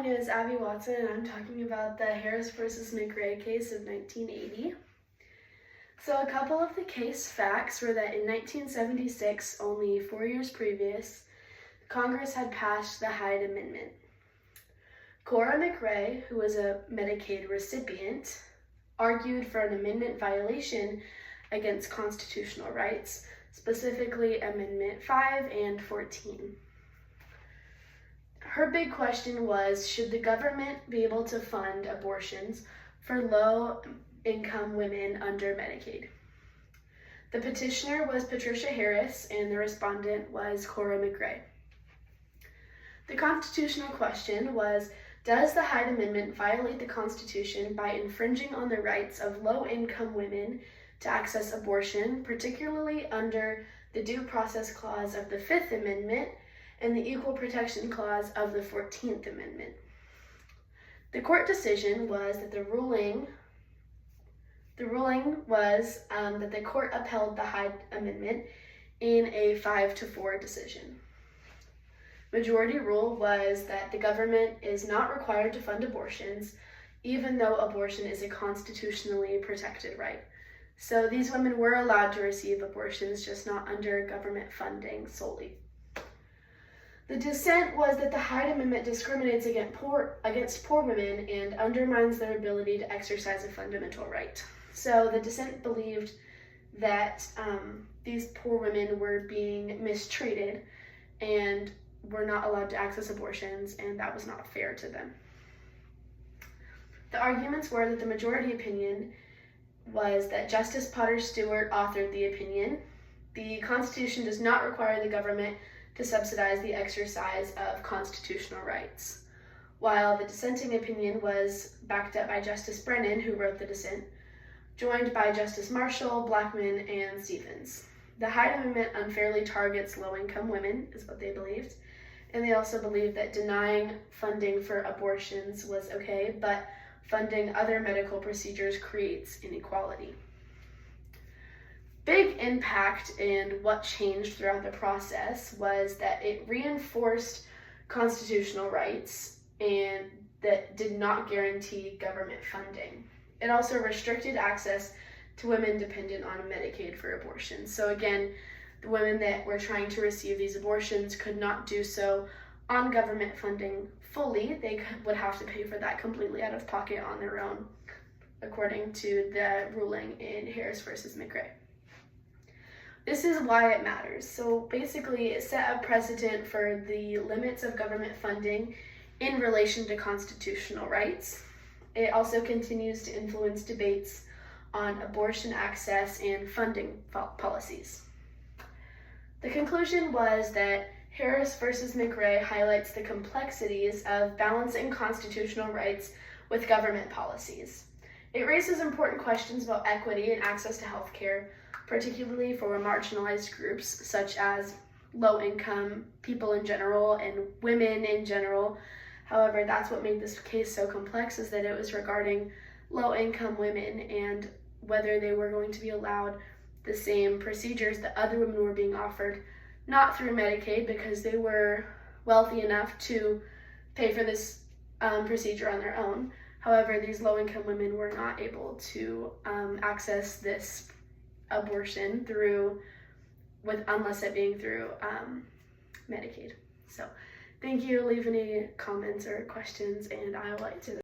name is Abby Watson, and I'm talking about the Harris versus McRae case of 1980. So a couple of the case facts were that in 1976, only 4 years previous, Congress had passed the Hyde Amendment. Cora McRae, who was a Medicaid recipient, argued for an amendment violation against constitutional rights, specifically Amendment 5 and 14. Her big question was, should the government be able to fund abortions for low-income women under Medicaid? The petitioner was Patricia Harris, and the respondent was Cora McRae. The constitutional question was, does the Hyde Amendment violate the Constitution by infringing on the rights of low-income women to access abortion, particularly under the Due Process Clause of the Fifth Amendment and the Equal Protection Clause of the 14th Amendment? The court decision was that the ruling was that the court upheld the Hyde Amendment in a 5-4 decision. Majority rule was that the government is not required to fund abortions, even though abortion is a constitutionally protected right. So these women were allowed to receive abortions, just not under government funding solely. The dissent was that the Hyde Amendment discriminates against poor women and undermines their ability to exercise a fundamental right. So the dissent believed that these poor women were being mistreated and were not allowed to access abortions, and that was not fair to them. The arguments were that the majority opinion was that Justice Potter Stewart authored the opinion. The Constitution does not require the government to subsidize the exercise of constitutional rights, while the dissenting opinion was backed up by Justice Brennan, who wrote the dissent, joined by Justice Marshall, Blackmun, and Stevens. The Hyde Amendment unfairly targets low-income women, is what they believed, and they also believed that denying funding for abortions was okay, but funding other medical procedures creates inequality. Big impact and what changed throughout the process was that it reinforced constitutional rights and that did not guarantee government funding. It also restricted access to women dependent on Medicaid for abortion. So again, the women that were trying to receive these abortions could not do so on government funding fully. They would have to pay for that completely out of pocket on their own, according to the ruling in Harris versus McRae. This is why it matters. So basically, it set a precedent for the limits of government funding in relation to constitutional rights. It also continues to influence debates on abortion access and funding policies. The conclusion was that Harris versus McRae highlights the complexities of balancing constitutional rights with government policies. It raises important questions about equity and access to health care, particularly for marginalized groups such as low-income people in general and women in general. However, that's what made this case so complex, is that it was regarding low-income women and whether they were going to be allowed the same procedures that other women were being offered, not through Medicaid because they were wealthy enough to pay for this procedure on their own. However, these low-income women were not able to access this abortion unless it being through Medicaid. So thank you. Leave any comments or questions, and I'll answer them.